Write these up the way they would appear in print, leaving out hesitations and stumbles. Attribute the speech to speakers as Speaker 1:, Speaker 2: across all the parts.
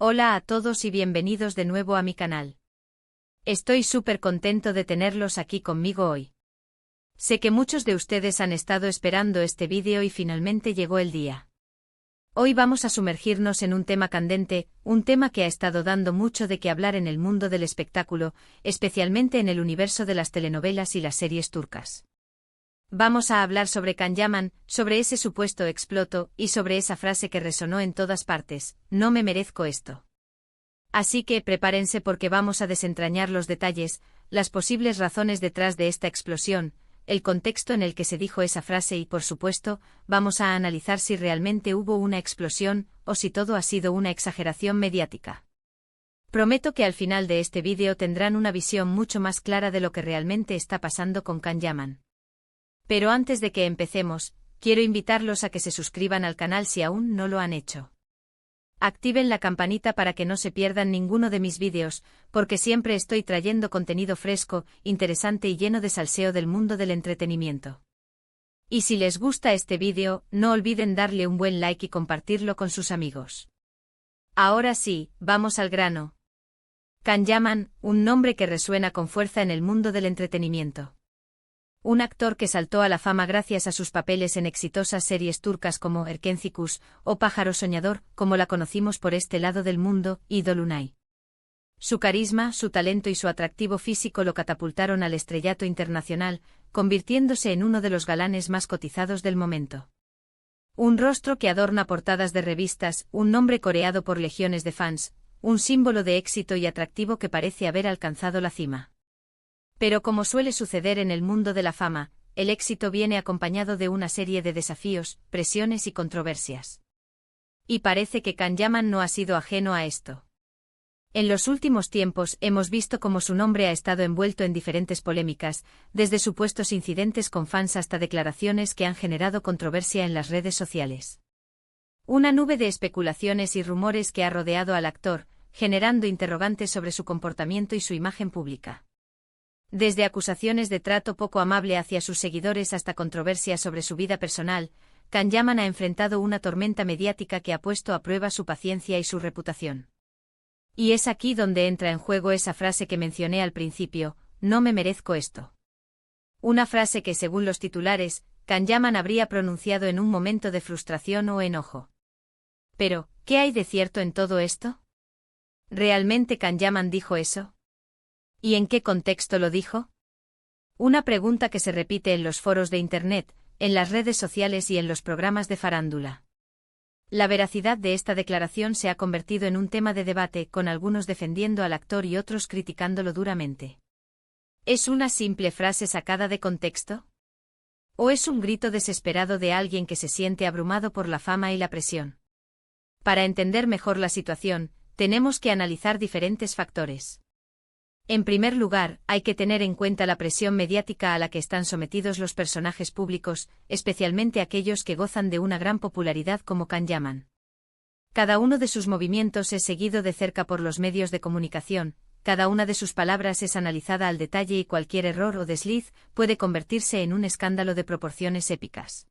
Speaker 1: Hola a todos y bienvenidos de nuevo a mi canal. Estoy súper contento de tenerlos aquí conmigo hoy. Sé que muchos de ustedes han estado esperando este vídeo y finalmente llegó el día. Hoy vamos a sumergirnos en un tema candente, un tema que ha estado dando mucho de qué hablar en el mundo del espectáculo, especialmente en el universo de las telenovelas y las series turcas. Vamos a hablar sobre Can Yaman, sobre ese supuesto exploto, y sobre esa frase que resonó en todas partes: no me merezco esto. Así que prepárense porque vamos a desentrañar los detalles, las posibles razones detrás de esta explosión, el contexto en el que se dijo esa frase y, por supuesto, vamos a analizar si realmente hubo una explosión, o si todo ha sido una exageración mediática. Prometo que al final de este vídeo tendrán una visión mucho más clara de lo que realmente está pasando con Can Yaman. Pero antes de que empecemos, quiero invitarlos a que se suscriban al canal si aún no lo han hecho. Activen la campanita para que no se pierdan ninguno de mis vídeos, porque siempre estoy trayendo contenido fresco, interesante y lleno de salseo del mundo del entretenimiento. Y si les gusta este vídeo, no olviden darle un buen like y compartirlo con sus amigos. Ahora sí, vamos al grano. Can Yaman, un nombre que resuena con fuerza en el mundo del entretenimiento. Un actor que saltó a la fama gracias a sus papeles en exitosas series turcas como Erkenci Kuş o Pájaro Soñador, como la conocimos por este lado del mundo, y Dolunay. Su carisma, su talento y su atractivo físico lo catapultaron al estrellato internacional, convirtiéndose en uno de los galanes más cotizados del momento. Un rostro que adorna portadas de revistas, un nombre coreado por legiones de fans, un símbolo de éxito y atractivo que parece haber alcanzado la cima. Pero como suele suceder en el mundo de la fama, el éxito viene acompañado de una serie de desafíos, presiones y controversias. Y parece que Can Yaman no ha sido ajeno a esto. En los últimos tiempos hemos visto cómo su nombre ha estado envuelto en diferentes polémicas, desde supuestos incidentes con fans hasta declaraciones que han generado controversia en las redes sociales. Una nube de especulaciones y rumores que ha rodeado al actor, generando interrogantes sobre su comportamiento y su imagen pública. Desde acusaciones de trato poco amable hacia sus seguidores hasta controversias sobre su vida personal, Can Yaman ha enfrentado una tormenta mediática que ha puesto a prueba su paciencia y su reputación. Y es aquí donde entra en juego esa frase que mencioné al principio: no me merezco esto. Una frase que, según los titulares, Can Yaman habría pronunciado en un momento de frustración o enojo. Pero, ¿qué hay de cierto en todo esto? ¿Realmente Can Yaman dijo eso? ¿Y en qué contexto lo dijo? Una pregunta que se repite en los foros de Internet, en las redes sociales y en los programas de farándula. La veracidad de esta declaración se ha convertido en un tema de debate, con algunos defendiendo al actor y otros criticándolo duramente. ¿Es una simple frase sacada de contexto? ¿O es un grito desesperado de alguien que se siente abrumado por la fama y la presión? Para entender mejor la situación, tenemos que analizar diferentes factores. En primer lugar, hay que tener en cuenta la presión mediática a la que están sometidos los personajes públicos, especialmente aquellos que gozan de una gran popularidad como Can Yaman. Cada uno de sus movimientos es seguido de cerca por los medios de comunicación, cada una de sus palabras es analizada al detalle y cualquier error o desliz puede convertirse en un escándalo de proporciones épicas.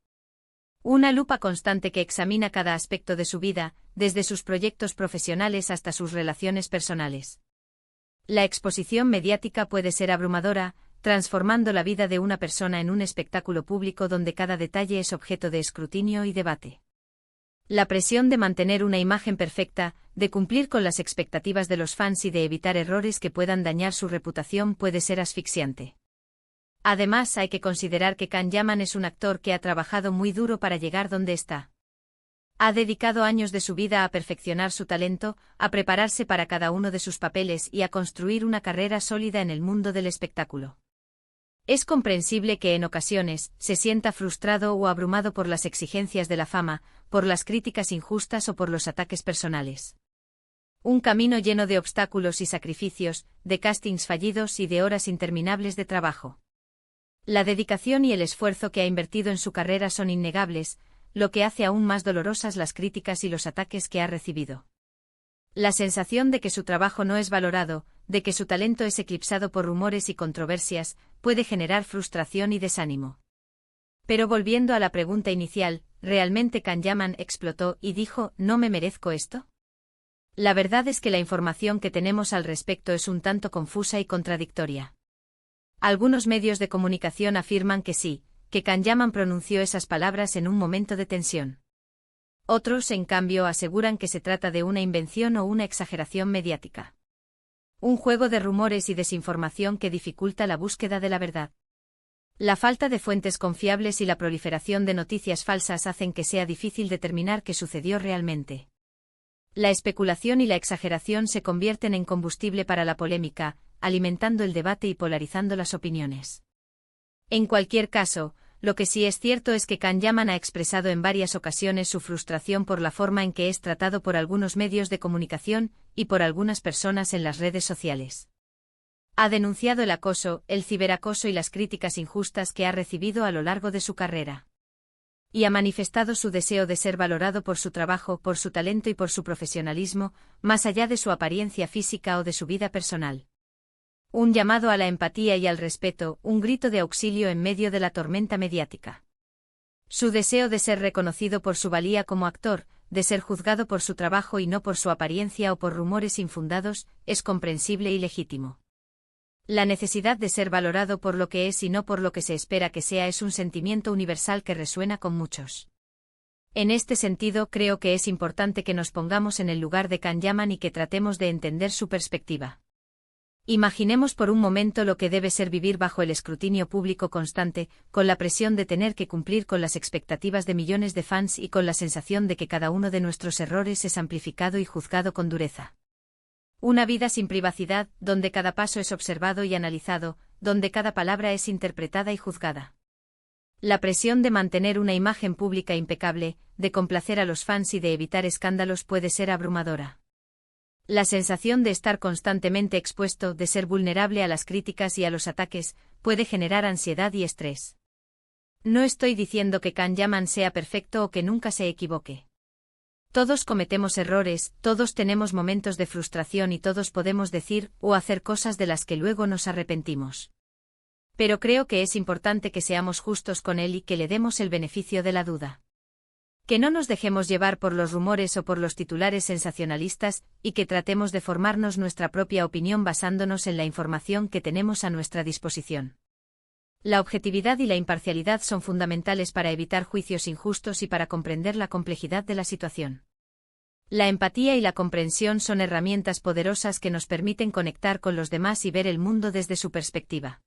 Speaker 1: Una lupa constante que examina cada aspecto de su vida, desde sus proyectos profesionales hasta sus relaciones personales. La exposición mediática puede ser abrumadora, transformando la vida de una persona en un espectáculo público donde cada detalle es objeto de escrutinio y debate. La presión de mantener una imagen perfecta, de cumplir con las expectativas de los fans y de evitar errores que puedan dañar su reputación puede ser asfixiante. Además, hay que considerar que Can Yaman es un actor que ha trabajado muy duro para llegar donde está. Ha dedicado años de su vida a perfeccionar su talento, a prepararse para cada uno de sus papeles y a construir una carrera sólida en el mundo del espectáculo. Es comprensible que en ocasiones se sienta frustrado o abrumado por las exigencias de la fama, por las críticas injustas o por los ataques personales. Un camino lleno de obstáculos y sacrificios, de castings fallidos y de horas interminables de trabajo. La dedicación y el esfuerzo que ha invertido en su carrera son innegables, lo que hace aún más dolorosas las críticas y los ataques que ha recibido. La sensación de que su trabajo no es valorado, de que su talento es eclipsado por rumores y controversias, puede generar frustración y desánimo. Pero volviendo a la pregunta inicial, ¿realmente Can Yaman explotó y dijo, no me merezco esto? La verdad es que la información que tenemos al respecto es un tanto confusa y contradictoria. Algunos medios de comunicación afirman que sí, que Kanyaman pronunció esas palabras en un momento de tensión. Otros, en cambio, aseguran que se trata de una invención o una exageración mediática. Un juego de rumores y desinformación que dificulta la búsqueda de la verdad. La falta de fuentes confiables y la proliferación de noticias falsas hacen que sea difícil determinar qué sucedió realmente. La especulación y la exageración se convierten en combustible para la polémica, alimentando el debate y polarizando las opiniones. En cualquier caso, lo que sí es cierto es que Kanyaman ha expresado en varias ocasiones su frustración por la forma en que es tratado por algunos medios de comunicación y por algunas personas en las redes sociales. Ha denunciado el acoso, el ciberacoso y las críticas injustas que ha recibido a lo largo de su carrera. Y ha manifestado su deseo de ser valorado por su trabajo, por su talento y por su profesionalismo, más allá de su apariencia física o de su vida personal. Un llamado a la empatía y al respeto, un grito de auxilio en medio de la tormenta mediática. Su deseo de ser reconocido por su valía como actor, de ser juzgado por su trabajo y no por su apariencia o por rumores infundados, es comprensible y legítimo. La necesidad de ser valorado por lo que es y no por lo que se espera que sea es un sentimiento universal que resuena con muchos. En este sentido, creo que es importante que nos pongamos en el lugar de Kanyaman y que tratemos de entender su perspectiva. Imaginemos por un momento lo que debe ser vivir bajo el escrutinio público constante, con la presión de tener que cumplir con las expectativas de millones de fans y con la sensación de que cada uno de nuestros errores es amplificado y juzgado con dureza. Una vida sin privacidad, donde cada paso es observado y analizado, donde cada palabra es interpretada y juzgada. La presión de mantener una imagen pública impecable, de complacer a los fans y de evitar escándalos puede ser abrumadora. La sensación de estar constantemente expuesto, de ser vulnerable a las críticas y a los ataques, puede generar ansiedad y estrés. No estoy diciendo que Kanyaman sea perfecto o que nunca se equivoque. Todos cometemos errores, todos tenemos momentos de frustración y todos podemos decir o hacer cosas de las que luego nos arrepentimos. Pero creo que es importante que seamos justos con él y que le demos el beneficio de la duda. Que no nos dejemos llevar por los rumores o por los titulares sensacionalistas y que tratemos de formarnos nuestra propia opinión basándonos en la información que tenemos a nuestra disposición. La objetividad y la imparcialidad son fundamentales para evitar juicios injustos y para comprender la complejidad de la situación. La empatía y la comprensión son herramientas poderosas que nos permiten conectar con los demás y ver el mundo desde su perspectiva.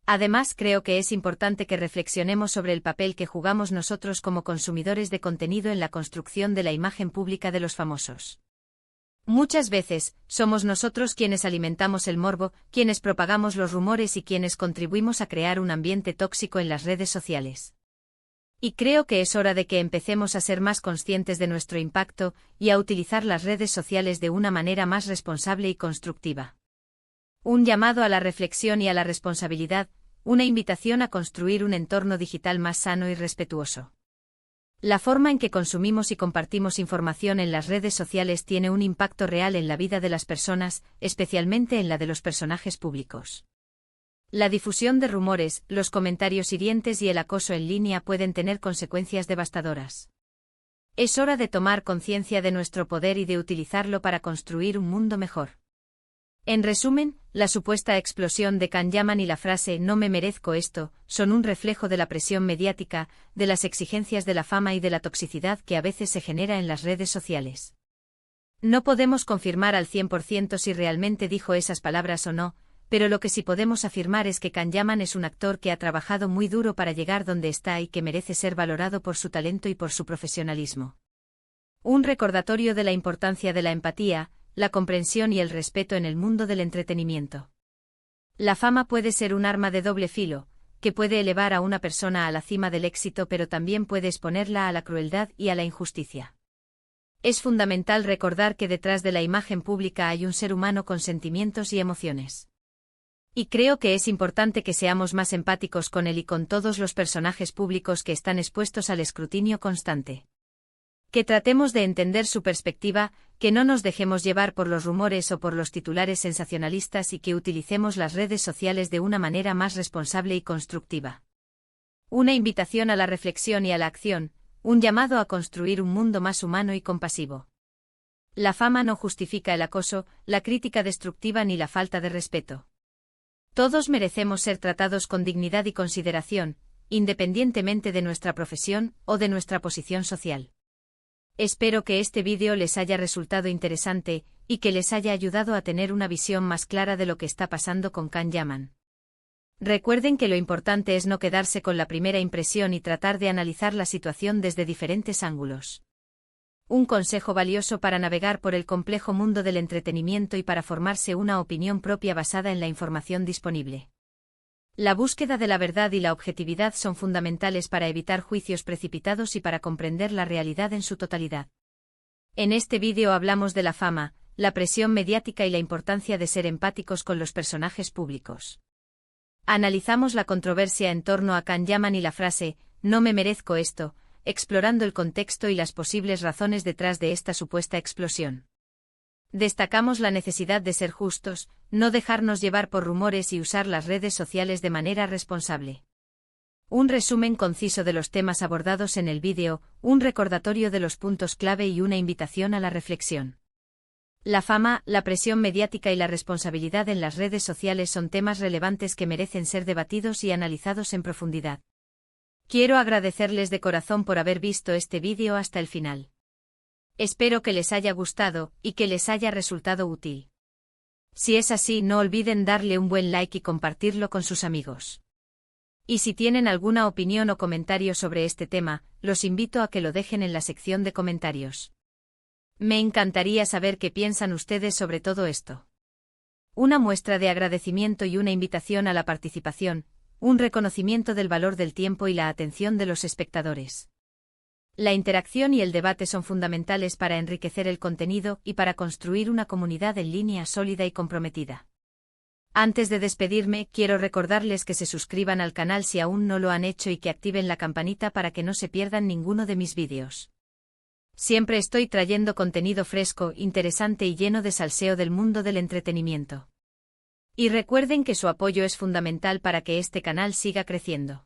Speaker 1: Además, creo que es importante que reflexionemos sobre el papel que jugamos nosotros como consumidores de contenido en la construcción de la imagen pública de los famosos. Muchas veces, somos nosotros quienes alimentamos el morbo, quienes propagamos los rumores y quienes contribuimos a crear un ambiente tóxico en las redes sociales. Y creo que es hora de que empecemos a ser más conscientes de nuestro impacto y a utilizar las redes sociales de una manera más responsable y constructiva. Un llamado a la reflexión y a la responsabilidad, una invitación a construir un entorno digital más sano y respetuoso. La forma en que consumimos y compartimos información en las redes sociales tiene un impacto real en la vida de las personas, especialmente en la de los personajes públicos. La difusión de rumores, los comentarios hirientes y el acoso en línea pueden tener consecuencias devastadoras. Es hora de tomar conciencia de nuestro poder y de utilizarlo para construir un mundo mejor. En resumen, la supuesta explosión de Kanyaman y la frase «no me merezco esto» son un reflejo de la presión mediática, de las exigencias de la fama y de la toxicidad que a veces se genera en las redes sociales. No podemos confirmar al 100% si realmente dijo esas palabras o no, pero lo que sí podemos afirmar es que Kanyaman es un actor que ha trabajado muy duro para llegar donde está y que merece ser valorado por su talento y por su profesionalismo. Un recordatorio de la importancia de la empatía, la comprensión y el respeto en el mundo del entretenimiento. La fama puede ser un arma de doble filo, que puede elevar a una persona a la cima del éxito pero también puede exponerla a la crueldad y a la injusticia. Es fundamental recordar que detrás de la imagen pública hay un ser humano con sentimientos y emociones. Y creo que es importante que seamos más empáticos con él y con todos los personajes públicos que están expuestos al escrutinio constante. Que tratemos de entender su perspectiva, que no nos dejemos llevar por los rumores o por los titulares sensacionalistas y que utilicemos las redes sociales de una manera más responsable y constructiva. Una invitación a la reflexión y a la acción, un llamado a construir un mundo más humano y compasivo. La fama no justifica el acoso, la crítica destructiva ni la falta de respeto. Todos merecemos ser tratados con dignidad y consideración, independientemente de nuestra profesión o de nuestra posición social. Espero que este vídeo les haya resultado interesante y que les haya ayudado a tener una visión más clara de lo que está pasando con Can Yaman. Recuerden que lo importante es no quedarse con la primera impresión y tratar de analizar la situación desde diferentes ángulos. Un consejo valioso para navegar por el complejo mundo del entretenimiento y para formarse una opinión propia basada en la información disponible. La búsqueda de la verdad y la objetividad son fundamentales para evitar juicios precipitados y para comprender la realidad en su totalidad. En este vídeo hablamos de la fama, la presión mediática y la importancia de ser empáticos con los personajes públicos. Analizamos la controversia en torno a Can Yaman y la frase, "no me merezco esto", explorando el contexto y las posibles razones detrás de esta supuesta explosión. Destacamos la necesidad de ser justos, no dejarnos llevar por rumores y usar las redes sociales de manera responsable. Un resumen conciso de los temas abordados en el vídeo, un recordatorio de los puntos clave y una invitación a la reflexión. La fama, la presión mediática y la responsabilidad en las redes sociales son temas relevantes que merecen ser debatidos y analizados en profundidad. Quiero agradecerles de corazón por haber visto este vídeo hasta el final. Espero que les haya gustado y que les haya resultado útil. Si es así, no olviden darle un buen like y compartirlo con sus amigos. Y si tienen alguna opinión o comentario sobre este tema, los invito a que lo dejen en la sección de comentarios. Me encantaría saber qué piensan ustedes sobre todo esto. Una muestra de agradecimiento y una invitación a la participación, un reconocimiento del valor del tiempo y la atención de los espectadores. La interacción y el debate son fundamentales para enriquecer el contenido y para construir una comunidad en línea sólida y comprometida. Antes de despedirme, quiero recordarles que se suscriban al canal si aún no lo han hecho y que activen la campanita para que no se pierdan ninguno de mis vídeos. Siempre estoy trayendo contenido fresco, interesante y lleno de salseo del mundo del entretenimiento. Y recuerden que su apoyo es fundamental para que este canal siga creciendo.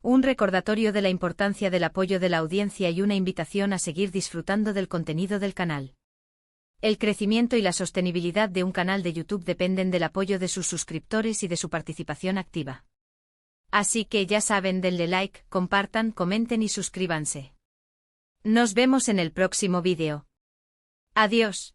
Speaker 1: Un recordatorio de la importancia del apoyo de la audiencia y una invitación a seguir disfrutando del contenido del canal. El crecimiento y la sostenibilidad de un canal de YouTube dependen del apoyo de sus suscriptores y de su participación activa. Así que ya saben, denle like, compartan, comenten y suscríbanse. Nos vemos en el próximo vídeo. Adiós.